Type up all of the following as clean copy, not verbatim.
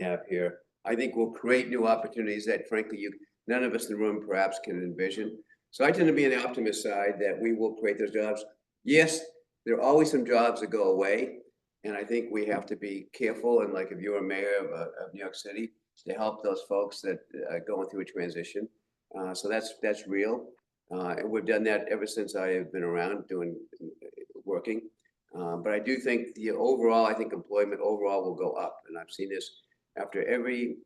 have here, I think will create new opportunities that frankly none of us in the room perhaps can envision. So I tend to be on the optimist side that we will create those jobs. Yes, there are always some jobs that go away. And I think we have to be careful. And like if you're a mayor of New York City, to help those folks that are going through a transition. So that's real. And we've done that ever since I have been around working. But I do think I think employment overall will go up. And I've seen this after every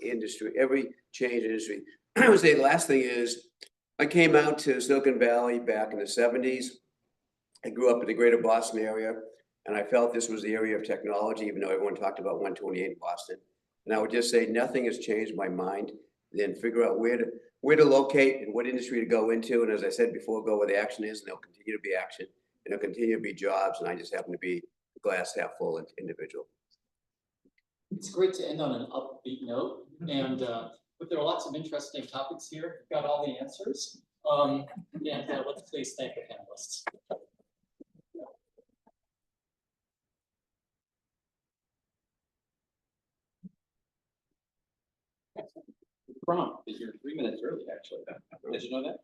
industry, every change in industry. I would say the last thing is I came out to Silicon Valley back in the 70s. I grew up in the greater Boston area, and I felt this was the area of technology, even though everyone talked about 128 in Boston. And I would just say nothing has changed my mind. Then figure out where to locate and what industry to go into. And as I said before, go where the action is, and there'll continue to be action, and there'll continue to be jobs. And I just happen to be a glass half full individual. It's great to end on an upbeat note, and but there are lots of interesting topics here. We've got all the answers. Let's please thank the panelists. Prompt is you're 3 minutes early, actually. Did you know that?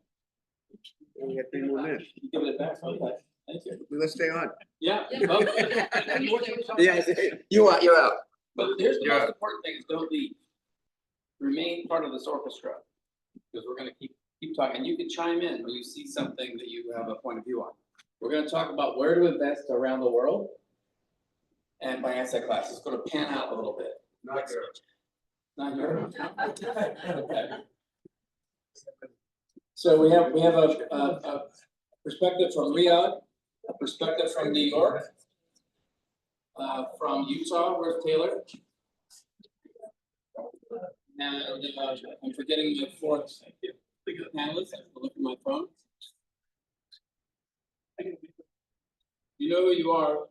We have 3 more minutes. You give it back. Okay. Thank you. Let's stay on. Yeah. Yeah, you're out. But here's the most important thing: is don't leave. Remain part of this orchestra, because we're going to keep talking. And you can chime in when you see something that you have a point of view on. We're going to talk about where to invest around the world, and by asset class. It's going to pan out a little bit. Not here. Not here. Okay. So we have a perspective from Riyadh, a perspective from New York, from Utah. Where's Taylor? And I'm forgetting my fourth panelist. I'll look at my phone. You know who you are,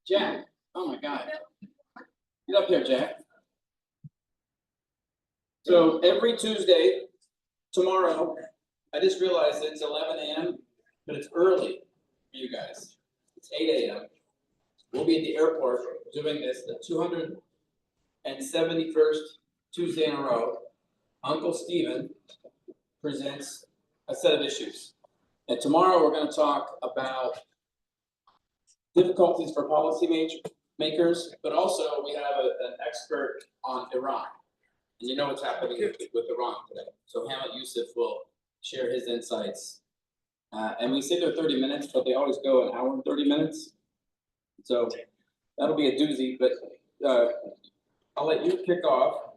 Jack. Oh my God. Get up here, Jack. So every Tuesday, tomorrow, I just realized it's 11 a.m., but it's early for you guys. It's 8 a.m. We'll be at the airport doing this the 271st Tuesday in a row. Uncle Stephen presents a set of issues. And tomorrow we're going to talk about difficulties for policy makers, but also we have an expert on Iran. And you know what's happening with Iran today. So Hamid Yusuf will share his insights. And we say they're 30 minutes, but they always go an hour and 30 minutes. So that'll be a doozy, but I'll let you kick off.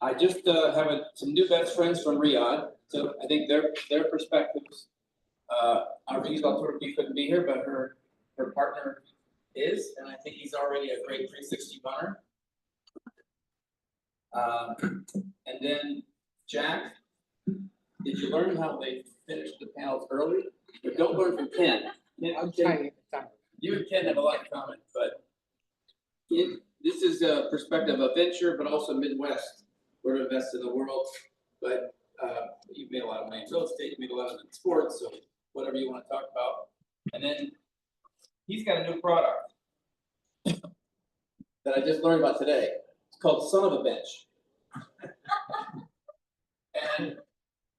I just have some new best friends from Riyadh. So I think their perspectives, Ariz Al-Turki couldn't be here, but her partner is, and I think he's already a great 360 runner. And then Jack, did you learn how they finish the panels early? But don't learn from Ken. You and Ken have a lot in common, but this is a perspective of venture, but also Midwest, where to invest in the world. But you've made a lot of money in real estate, you made a lot of in sports, so whatever you want to talk about. And then he's got a new product that I just learned about today. It's called Son of a Bench.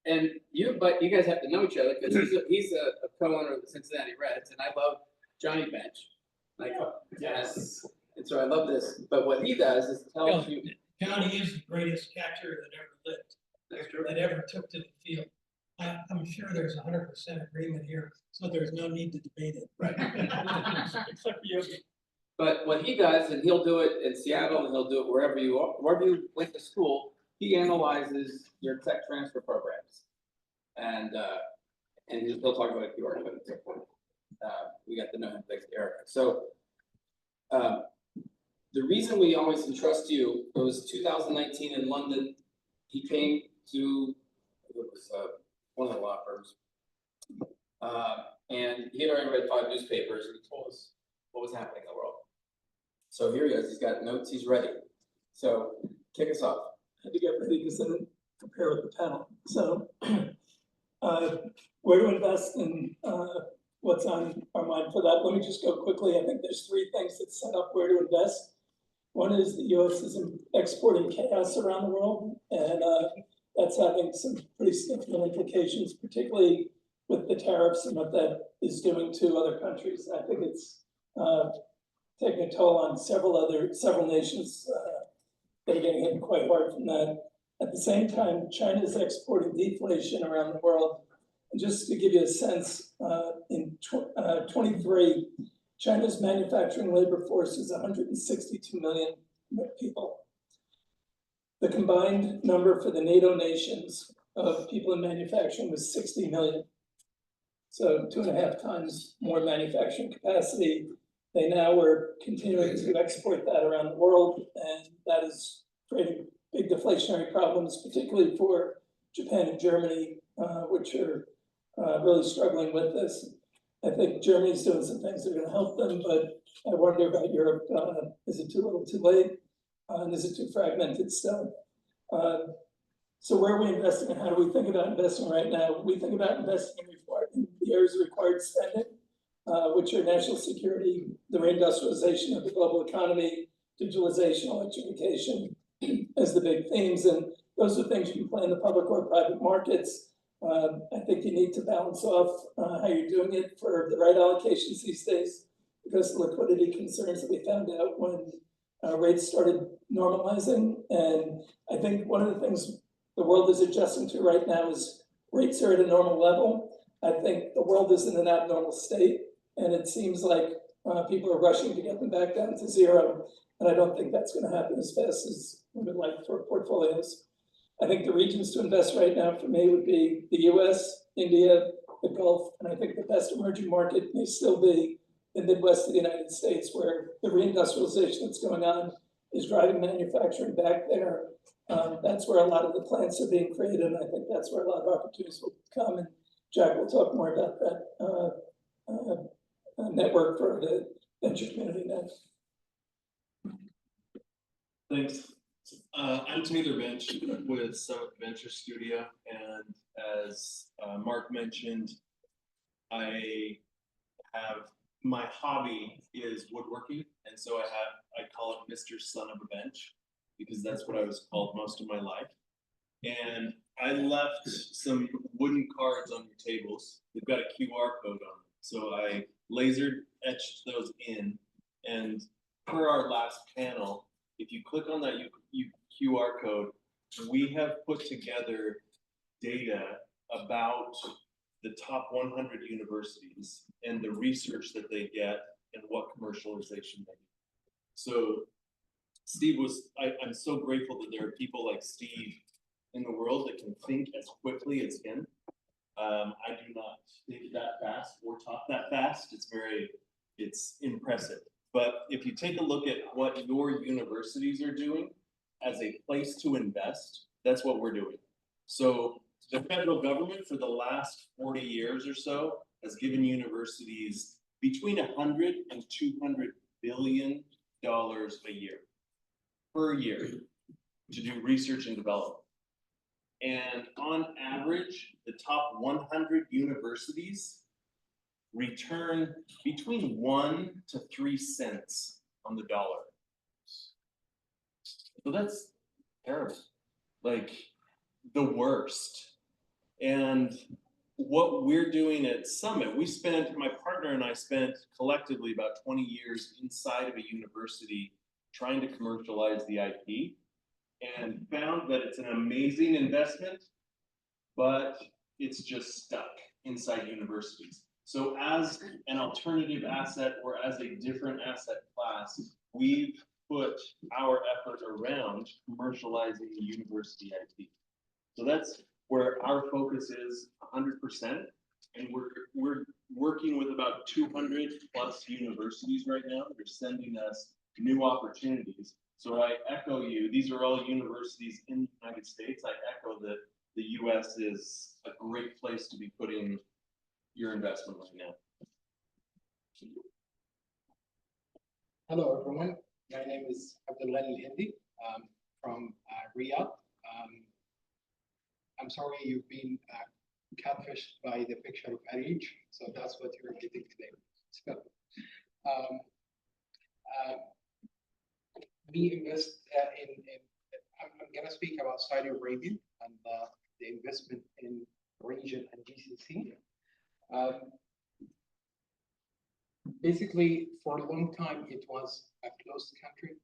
And you guys have to know each other because he's a co-owner of the Cincinnati Reds, and I love Johnny Bench. Yes. And so I love this. But what he does is tell you. Johnny is the greatest catcher that ever lived, that ever took to the field. I'm sure there's 100% agreement here, so there's no need to debate it. Right. Except for you. But what he does, and he'll do it in Seattle, and he'll do it wherever you went to school. He analyzes your tech transfer programs, and he'll talk about it if you are. But at some point, we got to know him thanks to Erica. So the reason we always entrust you, it was 2019 in London. He came to one of the law firms, and he had already read 5 newspapers, and he told us what was happening in the world. So here he is. He's got notes. He's ready. So kick us off. I had to get ready because I didn't prepare with the panel. So where to invest and what's on our mind for that? Let me just go quickly. I think there's 3 things that set up where to invest. One is the US is exporting chaos around the world, and that's having some pretty significant implications, particularly with the tariffs and what that is doing to other countries. I think it's taking a toll on several nations that are getting hit quite hard from that. At the same time, China is exporting deflation around the world. And just to give you a sense, in 23, China's manufacturing labor force is 162 million people. The combined number for the NATO nations of people in manufacturing was 60 million. So 2.5 times more manufacturing capacity. They now are continuing to export that around the world, and that is creating big deflationary problems, particularly for Japan and Germany, which are really struggling with this. I think Germany's doing some things that are going to help them, but I wonder about Europe. Is it too little too late? And is it too fragmented still? So where are we investing and how do we think about investing right now? We think about investing in the areas of required spending, which are national security, the reindustrialization of the global economy, digitalization, electrification as the big themes. And those are things you can play in the public or private markets. I think you need to balance off how you're doing it for the right allocations these days, because the liquidity concerns that we found out when rates started normalizing. And I think one of the things the world is adjusting to right now is rates are at a normal level. I think the world is in an abnormal state, and it seems like people are rushing to get them back down to zero. And I don't think that's going to happen as fast as we would like for portfolios. I think the regions to invest right now for me would be the US, India, the Gulf, and I think the best emerging market may still be the Midwest of the United States, where the reindustrialization that's going on is driving manufacturing back there. That's where a lot of the plants are being created, and I think that's where a lot of opportunities will come. And Jack will talk more about that network for the venture community next. Thanks. I'm Taylor Bench with Summit Venture Studio, and as Mark mentioned, I have my hobby is woodworking, and so I call it Mr. Son of a Bench because that's what I was called most of my life. And I left some wooden cards on your tables. They've got a QR code on them, so I laser etched those in. And per our last panel, if you click on that QR code, we have put together data about the top 100 universities and the research that they get and what commercialization they do. So Steve I'm so grateful that there are people like Steve in the world that can think as quickly as him. I do not think that fast or talk that fast. It's impressive. But if you take a look at what your universities are doing as a place to invest, that's what we're doing. So the federal government for the last 40 years or so has given universities between $100 and $200 billion a year, per year, to do research and development. And on average, the top 100 universities return between 1 to 3 cents on the dollar. So that's terrible, like the worst. And what we're doing at Summit, my partner and I spent collectively about 20 years inside of a university trying to commercialize the IP, and found that it's an amazing investment, but it's just stuck inside universities. So as an alternative asset or as a different asset class, we've put our effort around commercializing the university IP. So that's where our focus is 100%. And we're working with about 200 plus universities right now that are sending us new opportunities. So I echo you, these are all universities in the United States. I echo that the US is a great place to be putting your investment right now. Hello everyone, my name is Abdullah Al-Hindi from Riyadh. I'm sorry you've been catfished by the picture of Arij, so that's what you're getting today. So, we invest I'm gonna speak about Saudi Arabia and the investment in region and GCC. Basically, for a long time, it was a closed country.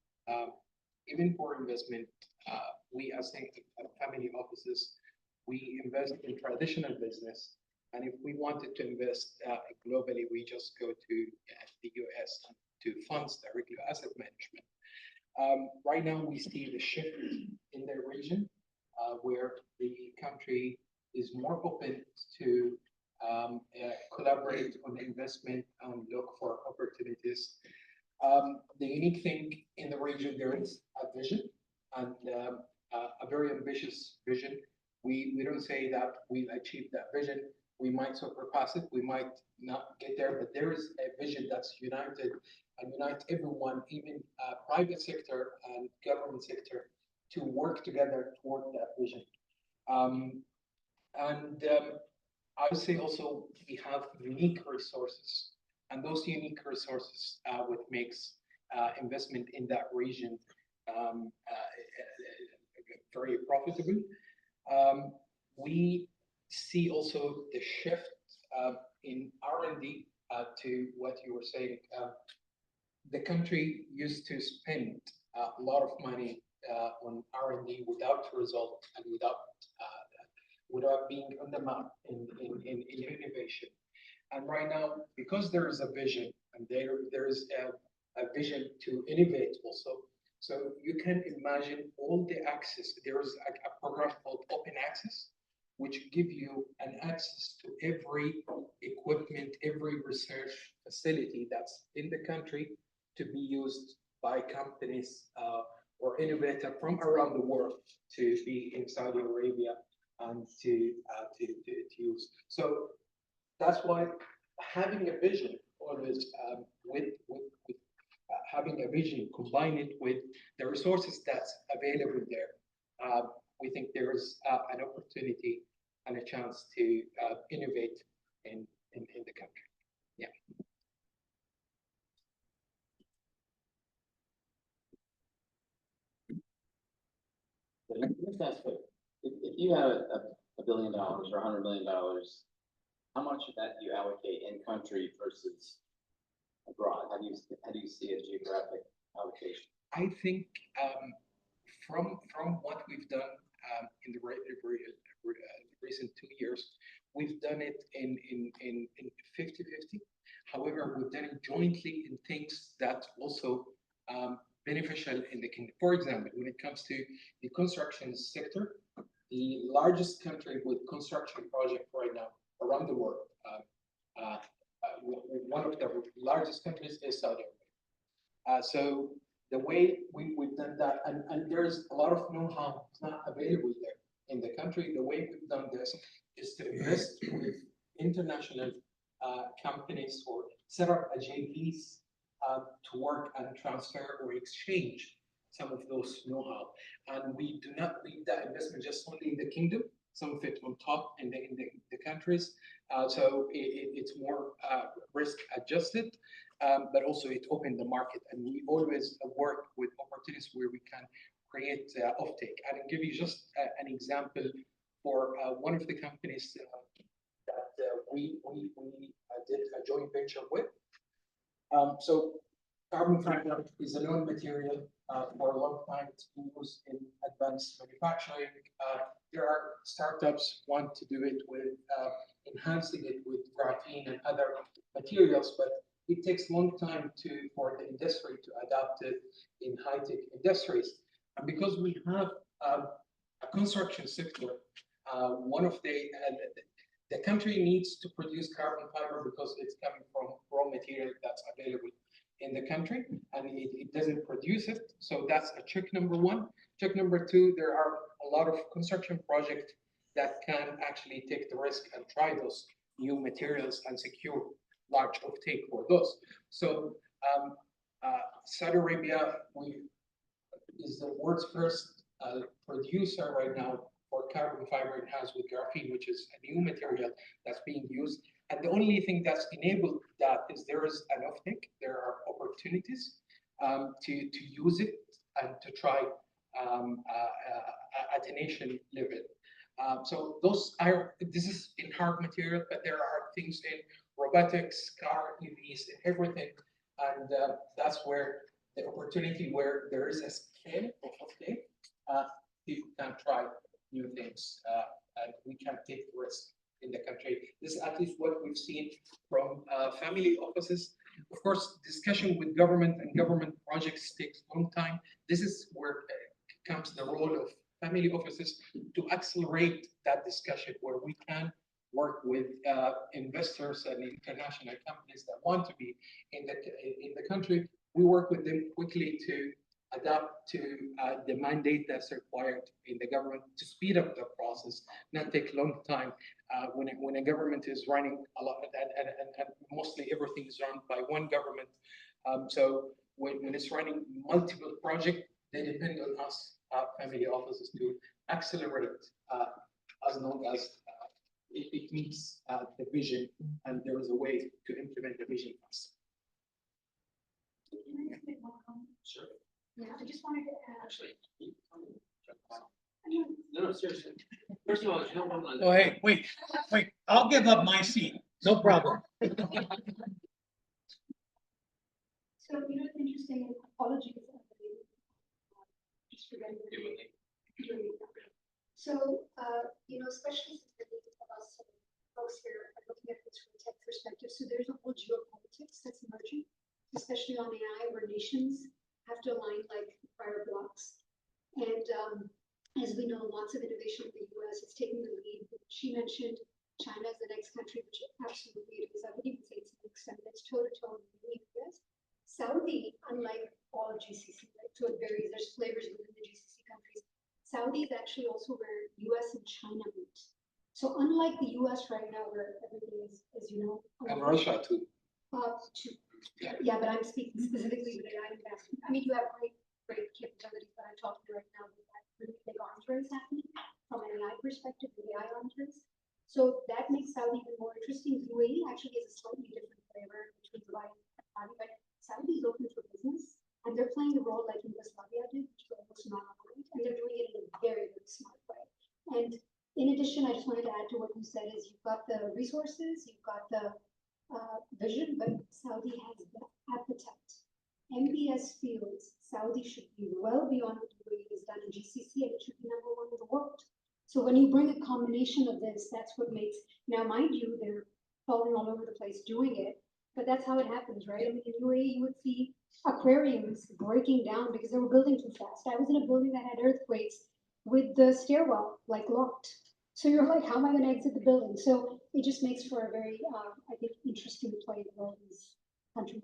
Even for investment, we as family offices, we invest in traditional business. And if we wanted to invest globally, we just go to the US to funds directly asset management. Right now, we see the shift in the region where the country is more open to collaborate on investment and look for opportunities. The unique thing in the region, there is a vision and a very ambitious vision. We don't say that we'll achieve that vision. We might surpass it. We might not get there, but there is a vision that's united and unite everyone, even private sector and government sector, to work together toward that vision. I would say also we have unique resources, and those unique resources what makes investment in that region very profitable. We see also the shift in R&D to what you were saying. The country used to spend a lot of money on R&D without result and without being on the map in innovation. And right now, because there is a vision and there is a vision to innovate also, so you can imagine all the access. There is a program called Open Access, which give you an access to every equipment, every research facility that's in the country to be used by companies or innovators from around the world to be in Saudi Arabia and to use. So that's why having a vision always with having a vision, combine it with the resources that's available there. We think there is an opportunity and a chance to innovate in the country. Yeah. Let me just ask you, if you have $1 billion or $100 million, how much of that do you allocate in country versus abroad? How do you see a geographic allocation? I think from what we've done in the recent 2 years, we've done it in 50-50. However, we've done it jointly in things that also beneficial in the kingdom. For example, when it comes to the construction sector, the largest country with construction project right now around the world, one of the largest countries is Saudi Arabia. So the way we've done that, and there's a lot of know-how not available there in the country. The way we've done this is to invest with international companies or set up a JVs to work and transfer or exchange some of those know-how. And we do not leave that investment just only in the kingdom, some of it on top in the countries. So it's more risk adjusted, but also it opened the market. And we always work with opportunities where we can create offtake. I can give you just an example for one of the companies that we did a joint venture with. So carbon fiber is a known material for a long time. It's been used in advanced manufacturing. There are startups want to do it with enhancing it with graphene and other materials, but it takes a long time for the industry to adapt it in high-tech industries. And because we have a construction sector, one of the country needs to produce carbon fiber because it's coming from raw material that's available in the country, and it doesn't produce it. So that's a check number one. Check number two, there are a lot of construction projects that can actually take the risk and try those new materials and secure large offtake for those. So Saudi Arabia is the world's first producer right now for carbon fiber enhanced with graphene, which is a new material that's being used. And the only thing that's enabled that is there is an offtake, there are opportunities, to use it and to try at a nation level. So this is in hard material, but there are things in robotics, car, EVs, and everything. And that's where the opportunity where there is a scale of uptake, people can try new things, and we can take risks in the country. This is at least what we've seen from family offices. Of course, discussion with government and government projects takes a long time. This is where comes the role of family offices to accelerate that discussion, where we can work with investors and international companies that want to be in the country. We work with them quickly to adapt to the mandate that's required in the government to speed up the process, not take a long time. When a government is running a lot, and mostly everything is run by one government. So when it's running multiple projects, they depend on us, family offices, to accelerate as long as it meets the vision and there is a way to implement the vision fast. Can I just make one comment? Sure. Yeah, I just wanted to add. Actually. I mean, No, seriously. First of all, you don't want to. Oh, hey, wait, I'll give up my seat, no problem. So, you know, it's interesting, apologies. Just forgetting. So, you know, especially since many of us folks here are looking at this from a tech perspective, so there's a whole geopolitics that's emerging, especially on AI, where nations have to align like prior blocks. And as we know, lots of innovation in the US is taking the lead. She mentioned China is the next country, which absolutely it is. I would even say it's the next, and it's toe-to-toe in the US. Saudi, unlike all of GCC, right? So it varies, there's flavors within the GCC countries. Saudi is actually also where US and China meet. So unlike the US right now, where everything is, as you know. And Russia too. Yeah, but I'm speaking specifically with AI investment. I mean, you have great capabilities, but I'm talking right now with that really big arms race happening from an AI perspective, the AI arms race. So that makes Saudi even more interesting. UAE actually has a slightly different flavor between Dubai and Saudi, but Saudi is open for business, and they're playing the role like Yugoslavia did, which was almost not aligned, and they're doing it in a very, very smart way. And in addition, I just wanted to add to what you said is you've got the resources, you've got the vision, but Saudi has the appetite. MBS feels Saudi should be well beyond what UAE has done in GCC, and it should be #1 in the world. So when you bring a combination of this, that's what makes, now mind you, they're falling all over the place doing it, but that's how it happens, right? I mean, in UAE, you would see aquariums breaking down because they were building too fast. I was in a building that had earthquakes with the stairwell like locked. So you're like, how am I going to exit the building? So it just makes for a very, I think, interesting play in all these countries.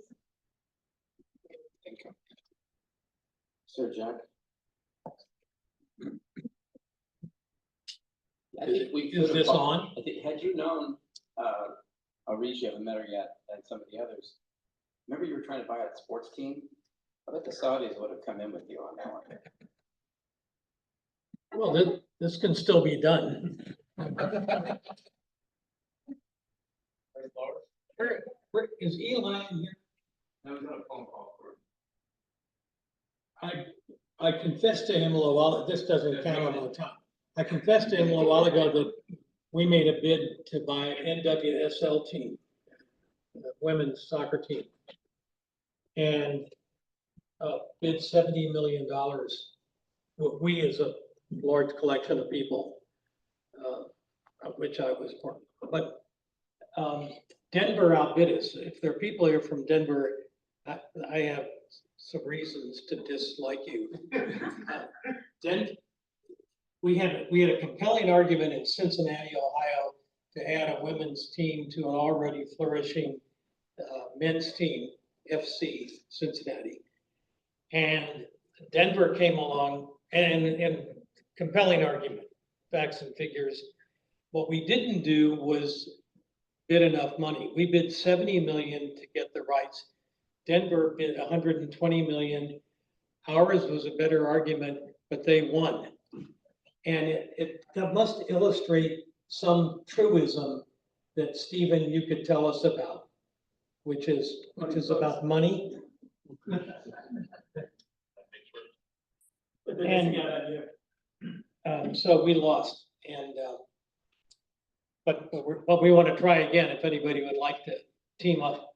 Thank you. Sir Jack. I think we Is this on? I think, had you known, Arish, you haven't met her yet, and some of the others, remember you were trying to buy a sports team? I bet the Saudis would have come in with you on that one. Well, this can still be done. Where is Eli in here? I was on a phone call for. I confessed to him a little while, this doesn't count on the top. I confessed to him a little while ago that we made a bid to buy an NWSL team, the women's soccer team. And bid $70 million. We as a large collection of people, of which I was part of. But Denver outbid us. If there are people here from Denver, I have some reasons to dislike you. We had a compelling argument in Cincinnati, Ohio, to add a women's team to an already flourishing men's team, FC Cincinnati. And Denver came along and compelling argument, facts and figures. What we didn't do was bid enough money. We bid 70 million to get the rights. Denver bid 120 million. Ours was a better argument, but they won. And it must illustrate some truism that Stephen, you could tell us about, which is about money. And, so we lost and, but we want to try again if anybody would like to team up.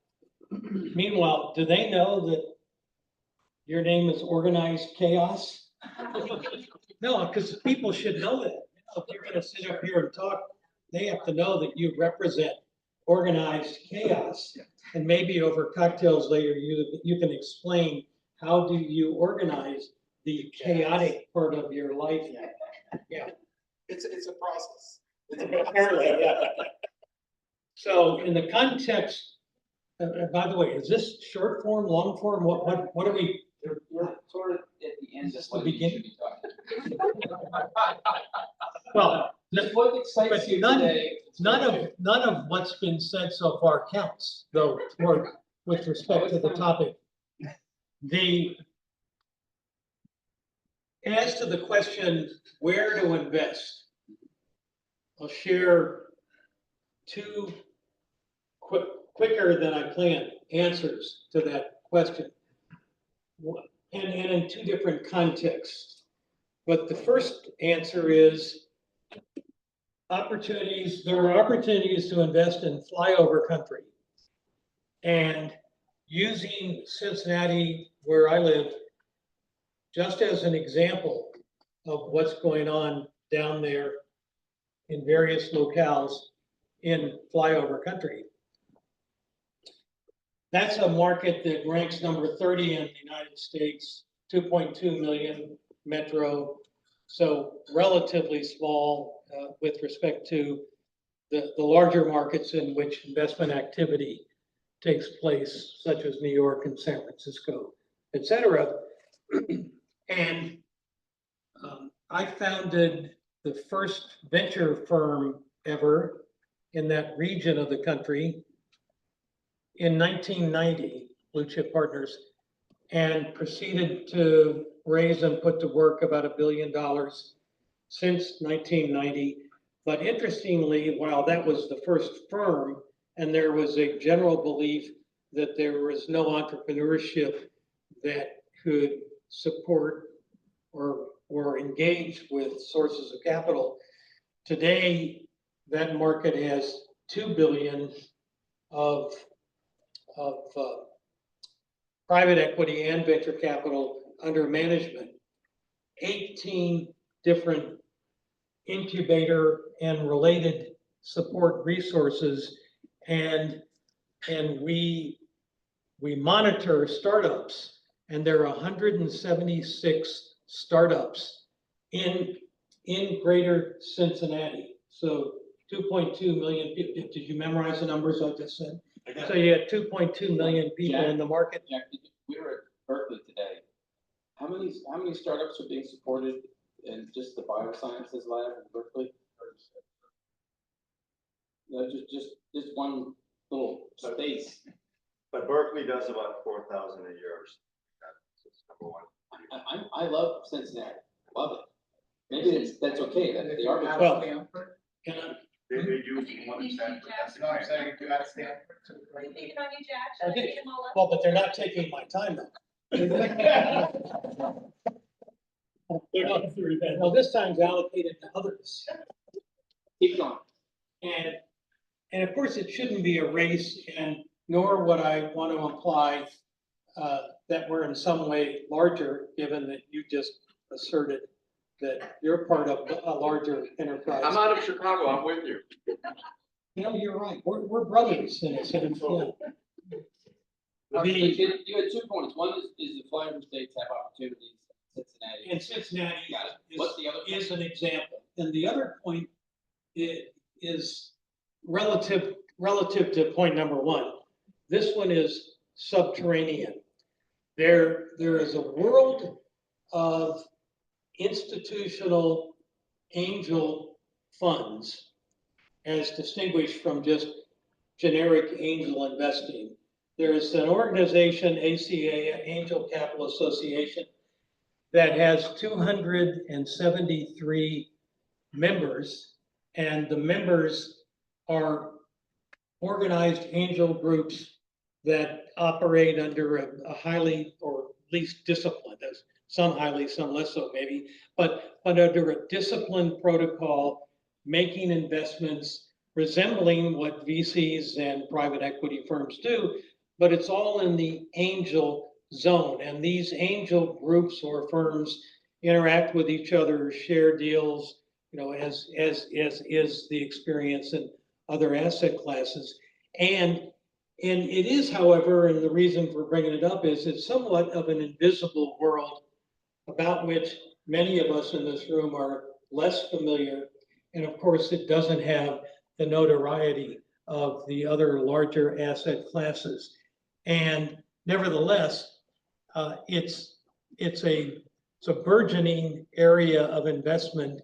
Meanwhile, do they know that your name is Organized Chaos? No, because people should know that. If you're gonna sit up here and talk, they have to know that you represent organized chaos. And maybe over cocktails later, you can explain how do you organize the chaotic part of your life? Yeah. It's a process. Apparently, yeah. So in the context, by the way, is this short form, long form? What are we? We're sort of at the end of Just the what you beginning? should be talking. Well, What excites but you none- today? none of what's been said so far counts, though, with respect to the topic. As to the question, where to invest, I'll share two quicker than I planned answers to that question. And in two different contexts. But the first answer is there are opportunities to invest in flyover country. And using Cincinnati, where I live, just as an example of what's going on down there in various locales in flyover country. That's a market that ranks number 30 in the United States, 2.2 million metro. So relatively small with respect to the larger markets in which investment activity takes place, such as New York and San Francisco, et cetera. And I founded the first venture firm ever in that region of the country in 1990, Blue Chip Partners, and proceeded to raise and put to work about $1 billion since 1990. But interestingly, while that was the first firm, and there was a general belief that there was no entrepreneurship that could support or engage with sources of capital, today that market has $2 billion of private equity and venture capital under management, 18 different incubator and related support resources, and we monitor startups, and there are 176 startups in greater Cincinnati. So 2.2 million people. Did you memorize the numbers I just said? So you had 2.2 million people in the market. Jack, we were at Berkeley today. How many startups are being supported in just the biosciences lab in Berkeley? No, just one little space. But Berkeley does about 4,000 a year. That's number one. I love Cincinnati, love it. Maybe that's okay, that the arbitrage. Well, They do one extent, but that's No, I'm saying if you ask them. We're thinking on you, Jack. Should I Okay. pick them all up? well, but they're not taking my time though. They're not, well, this time's allocated to others. Keep going. And of course, it shouldn't be a race, and nor would I want to imply that we're in some way larger, given that you just asserted that you're part of a larger enterprise. I'm out of Chicago, I'm with you. You know, you're right. We're brothers in a sense. Yeah. But The- you had 2 points. One is the flyover states have opportunities in Cincinnati. And Cincinnati Got it. What's the other point? is an example. And the other point is relative to point number one. This one is subterranean. There is a world of institutional angel funds as distinguished from just generic angel investing. There is an organization, ACA, Angel Capital Association, that has 273 members, and the members are organized angel groups that operate under a highly, or at least disciplined, as some highly, some less so maybe, but under a disciplined protocol, making investments resembling what VCs and private equity firms do, but it's all in the angel zone. And these angel groups or firms interact with each other, share deals, as is the experience in other asset classes. And it is, however, and the reason for bringing it up is it's somewhat of an invisible world about which many of us in this room are less familiar. And of course, it doesn't have the notoriety of the other larger asset classes. And nevertheless, it's a burgeoning area of investment.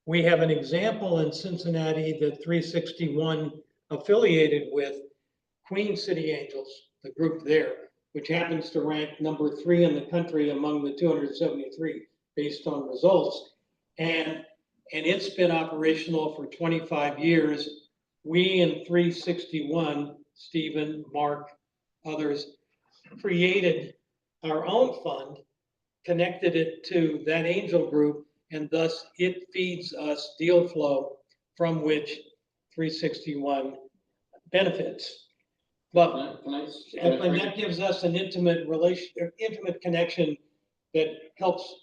We have an example in Cincinnati that 361 affiliated with Queen City Angels, the group there, which happens to rank number 3 in the country among the 273 based on results. And it's been operational for 25 years. We in 361, Stephen, Mark, others, created our own fund, connected it to that angel group, and thus it feeds us deal flow from which 361 benefits. But and that gives us an intimate connection that helps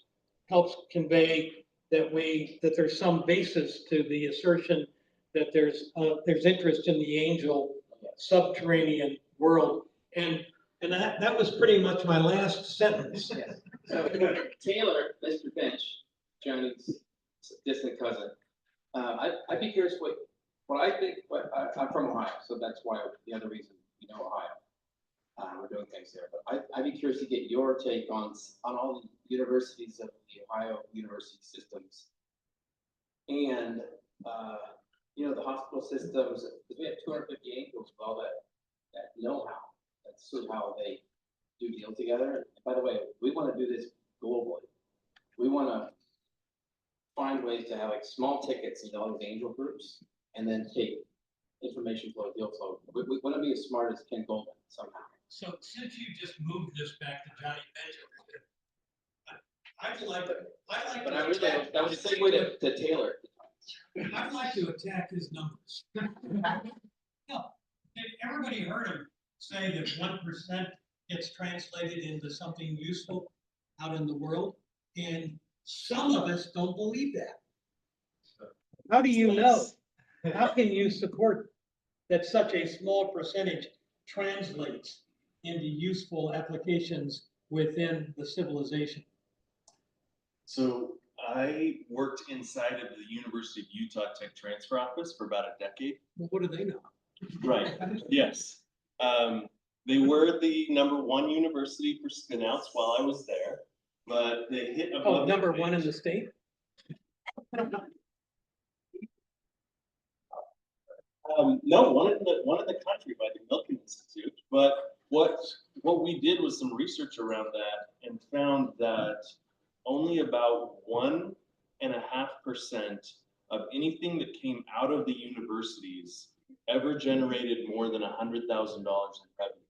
convey that there's some basis to the assertion that there's interest in the angel subterranean world. And that was pretty much my last sentence. So Taylor, Mr. Bench, Johnny's distant cousin, I'd be curious what I think. I'm from Ohio, so that's why the other reason Ohio. We're doing things there, but I'd be curious to get your take on all the universities of the Ohio university systems, and the hospital systems. Because we have 250 angels with all that know-how. That's sort of how they do deal together. And by the way, we want to do this globally. We want to find ways to have like small tickets in all these angel groups, and then take information flow, deal flow. We want to be as smart as Ken Goldman somehow. So since you just moved this back to Johnny Bench, I'd like to. But I really, that was a segue to Taylor. I'd like to attack his numbers. No, everybody heard him say that 1% gets translated into something useful out in the world, and some of us don't believe that. How do you know? How can you support that such a small percentage translates into useful applications within the civilization? So I worked inside of the University of Utah Tech Transfer Office for about a decade. Well, what do they know? Right, yes. They were the #1 university for spinouts while I was there, but they hit above. Oh, number 1 in the state? No, one in the country by the Milken Institute. But what we did was some research around that and found that only about 1.5% of anything that came out of the universities ever generated more than $100,000 in revenue.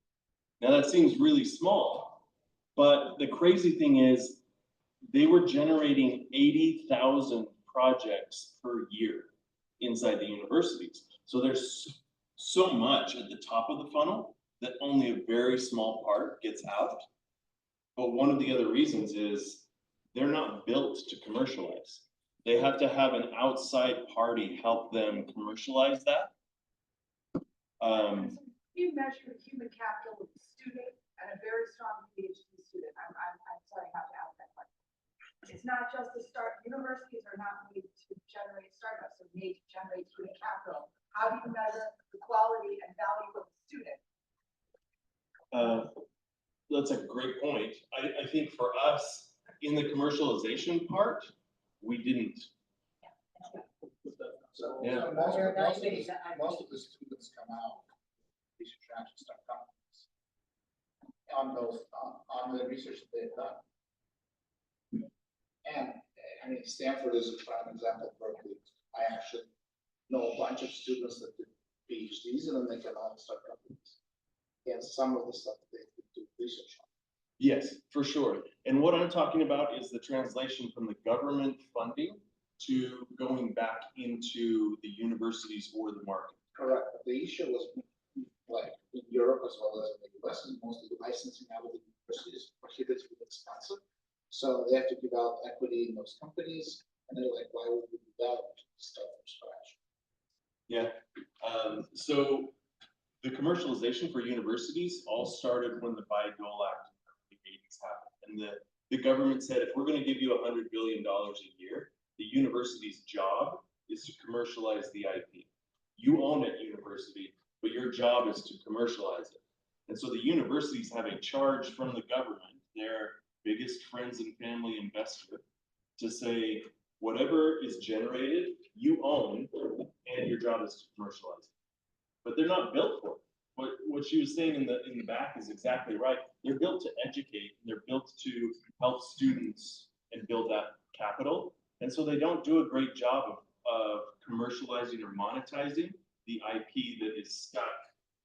Now that seems really small, but the crazy thing is they were generating 80,000 projects per year inside the universities. So there's so much at the top of the funnel that only a very small part gets out. But one of the other reasons is they're not built to commercialize. They have to have an outside party help them commercialize that. You measure human capital with a student and a very strong PhD student. I'm sorry, I have to ask that question. It's not just the start. Universities are not made to generate startups, they're made to generate human capital. How do you measure the quality and value of the student? That's a great point. I think for us, in the commercialization part, we didn't. So Yeah. most of the students come out, research action start companies on the research that they've done. And I mean, Stanford is a prime example. Berkeley, I actually know a bunch of students that did PhDs and then they can all start companies. And some of the stuff that they do research on. Yes, for sure. And what I'm talking about is the translation from the government funding to going back into the universities or the market. Correct, but the issue was like in Europe as well as in the US, is mostly licensing out of the universities, prohibited with expensive. So they have to give out equity in those companies, and they're like, why would we do that? Start from scratch. Yeah. So the commercialization for universities all started when the Bayh-Dole Act in the 80s happened. And the government said, if we're going to give you $100 billion a year, the university's job is to commercialize the IP. You own it, university, but your job is to commercialize it. And so the universities have a charge from the government, their biggest friends and family investor, to say, whatever is generated, you own, and your job is to commercialize it. But they're not built for it. What she was saying in the back is exactly right. They're built to educate, and they're built to help students and build that capital. And so they don't do a great job of commercializing or monetizing the IP that is stuck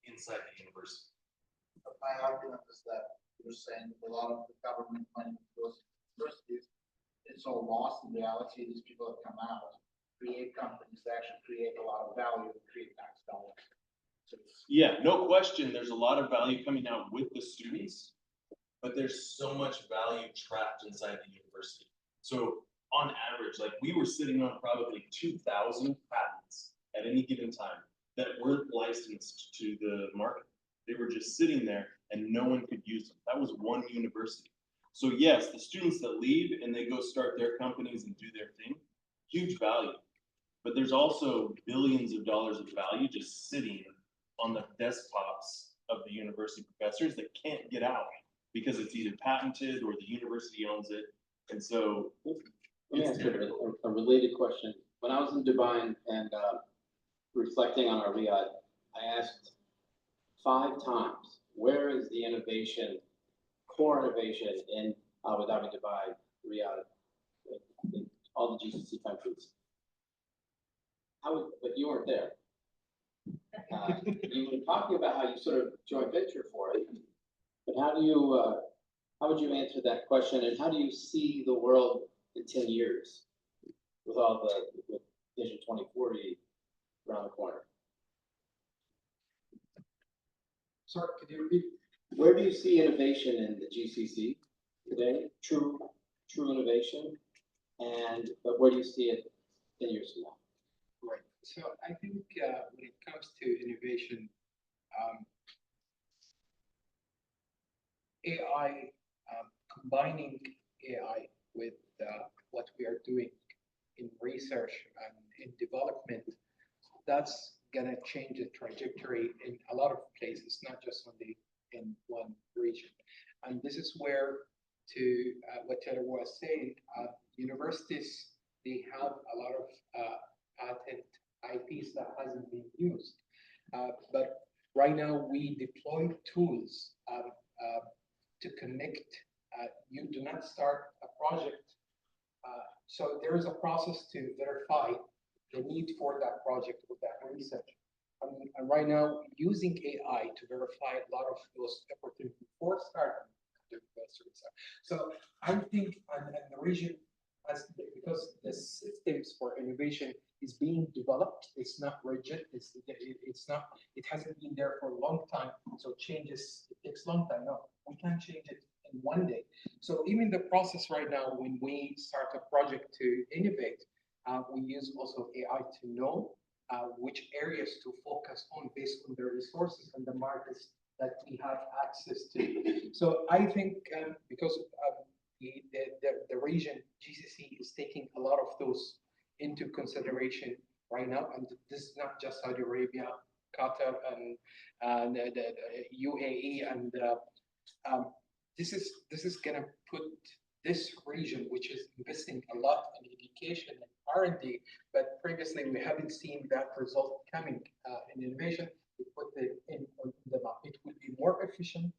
inside the university. But my argument is that you're saying a lot of the government money goes to universities, it's all lost in reality. These people have come out, create companies that actually create a lot of value and create tax dollars. So Yeah, no question, there's a lot of value coming out with the students, but there's so much value trapped inside the university. So on average, like we were sitting on probably 2,000 patents at any given time that weren't licensed to the market. They were just sitting there and no one could use them. That was one university. So yes, the students that leave and they go start their companies and do their thing, huge value. But there's also billions of dollars of value just sitting on the desktops of the university professors that can't get out because it's either patented or the university owns it. And so Let me ask you a related question. When I was in Dubai and reflecting on our Riyadh, I asked 5 times, where is the innovation, core innovation in Abu Dhabi, Dubai, Riyadh, in all the GCC countries? But you weren't there. You were talking about how you sort of joint venture for it, but how would you answer that question, and how do you see the world in 10 years with with Vision 2040 around the corner? Sorry, could you repeat? Where do you see innovation in the GCC today? True innovation, but where do you see it 10 years from now? Right. So I think when it comes to innovation, AI, combining AI with what we are doing in research and in development, that's gonna change the trajectory in a lot of places, not just in one region. And this is where, to what Taylor was saying, universities, they have a lot of patent IPs that hasn't been used. But right now we deploy tools to connect. You do not start a project. So there is a process to verify the need for that project or that research. And right now, using AI to verify a lot of those opportunities before starting the research. So I think, and the region has, because the systems for innovation is being developed, it's not rigid, it's not, it hasn't been there for a long time, so changes, it takes a long time. No, we can't change it in one day. So even the process right now, when we start a project to innovate, we use also AI to know which areas to focus on based on the resources and the markets that we have access to. So I think because the region GCC is taking a lot of those into consideration right now, and this is not just Saudi Arabia, Qatar, and the UAE, and this is gonna put this region, which is investing a lot in education and R&D, but previously we haven't seen that result coming in innovation. We put it in the map. It will be more efficient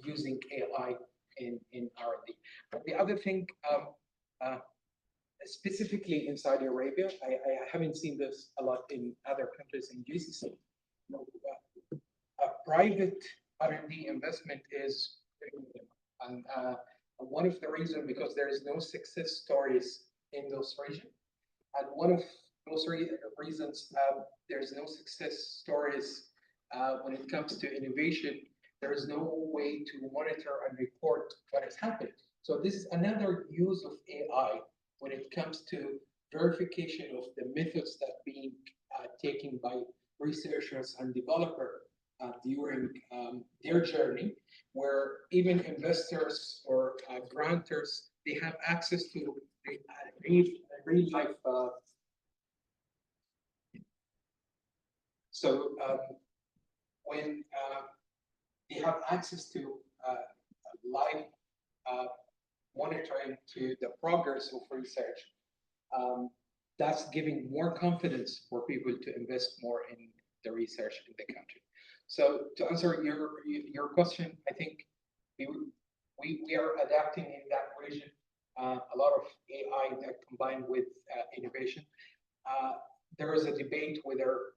using AI in R&D. But the other thing, specifically in Saudi Arabia, I haven't seen this a lot in other countries in GCC. A private R&D investment is agree with him. And one of the reasons, because there is no success stories in those regions. And one of those reasons, there's no success stories when it comes to innovation. There is no way to monitor and report what is happening. So this is another use of AI when it comes to verification of the methods that being taken by researchers and developers during their journey, where even investors or grantors, they have access to real life. So when they have access to live monitoring to the progress of research, that's giving more confidence for people to invest more in the research in the country. So to answer your question, I think we are adapting in that region a lot of AI that combined with innovation. There is a debate whether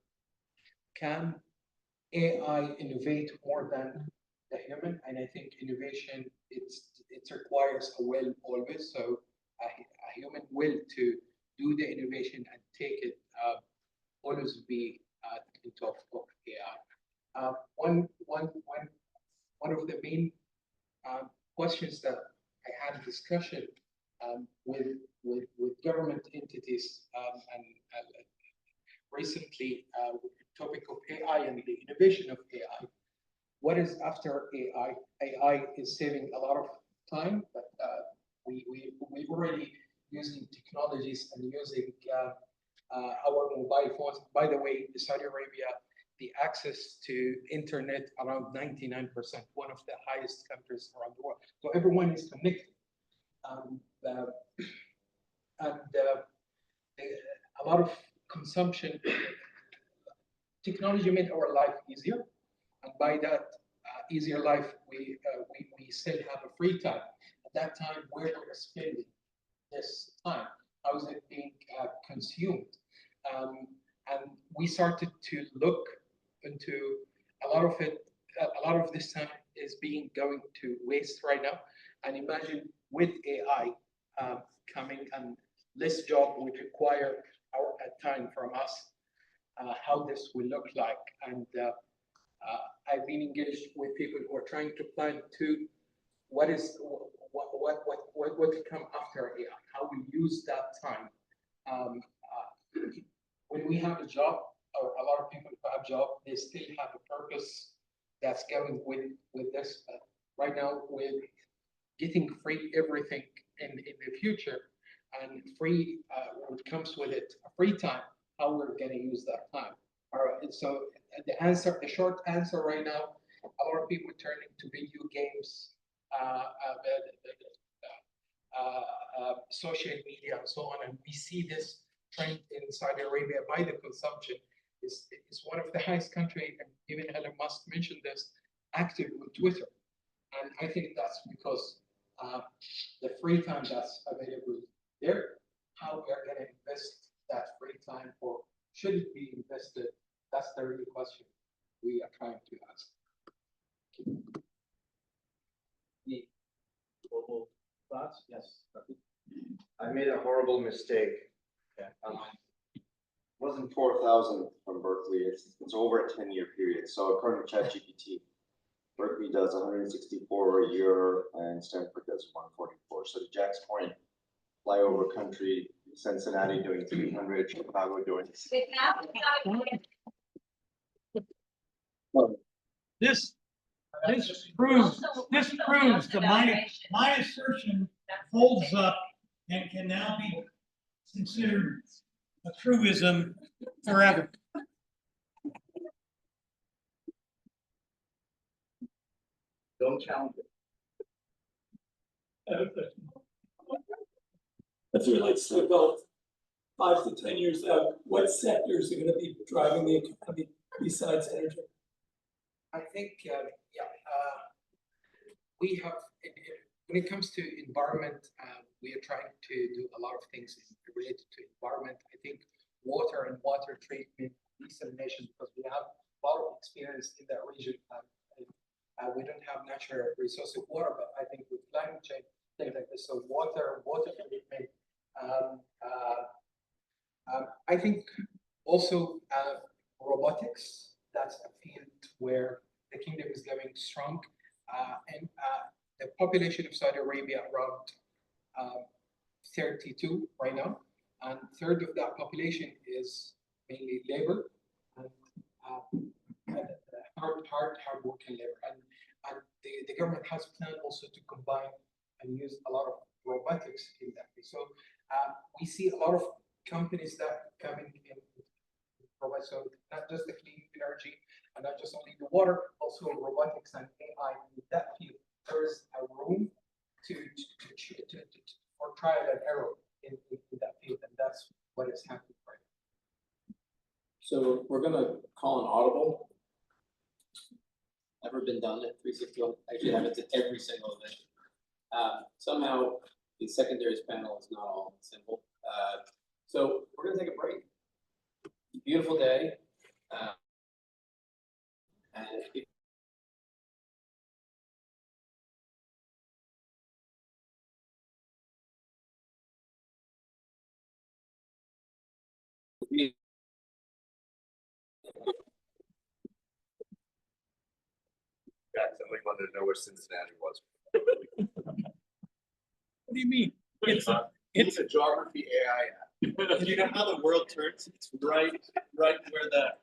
can AI innovate more than the human, and I think innovation it requires a will always. So a human will to do the innovation and take it always be in top of AI. One of the main questions that I had a discussion with government entities and recently with the topic of AI and the innovation of AI. What is after AI? AI is saving a lot of time, but we already using technologies and using our mobile phones. By the way, in Saudi Arabia, the access to internet around 99%, one of the highest countries around the world. So everyone is connected. A lot of consumption, technology made our life easier. And by that easier life, we still have a free time. At that time, where we're spending this time, how is it being consumed? And we started to look into a lot of it. A lot of this time is going to waste right now. And imagine with AI coming and less job would require our time from us, how this will look like. And I've been engaged with people who are trying to plan to what will come after AI, how we use that time. When we have a job, or a lot of people who have a job, they still have a purpose that's going with this. Right now, with getting free everything in the future, and free what comes with it, free time, how we're going to use that time. All right, so the short answer right now, a lot of people turning to video games, social media, and so on, and we see this trend in Saudi Arabia by the consumption. Is one of the highest country, and even Elon Musk mentioned this, active with Twitter, and I think that's because the free time that's available there, how we are going to invest that free time, or should it be invested? That's the real question we are trying to ask. The global thoughts? Yes. I made a horrible mistake. Okay. Wasn't 4,000 from Berkeley. It's over a 10-year period. So according to ChatGPT, Berkeley does 164 a year and Stanford does 144. So to Jack's point, flyover country, Cincinnati doing 300, Chicago doing. This proves that my assertion holds up and can now be considered a truism forever. Don't challenge it. As it relates to about 5 to 10 years out, what sectors are going to be driving the economy besides energy? I think, we have, when it comes to environment, we are trying to do a lot of things related to environment. I think water and water treatment, desalination, because we have a lot of experience in that region. We don't have natural resource of water, but I think with climate change, things like this, so water treatment. I think also robotics, that's a field where the kingdom is going strong. And the population of Saudi Arabia around 32 right now, and third of that population is mainly labor and hard working labor. And the government has planned also to combine and use a lot of robotics in that way. So we see a lot of companies that coming in provide, so not just the clean energy and not just only the water, also robotics and AI in that field. There is a room for trial and error in that field, and that's what is happening right now. So we're gonna call an audible. Never been done at 361, actually happens at every single event. Somehow the secondaries panel is not all simple. So we're gonna take a break. Beautiful day. And if Somebody wanted to know where Cincinnati was. What do you mean? It's a geography AI app. You know how the world turns? It's right where the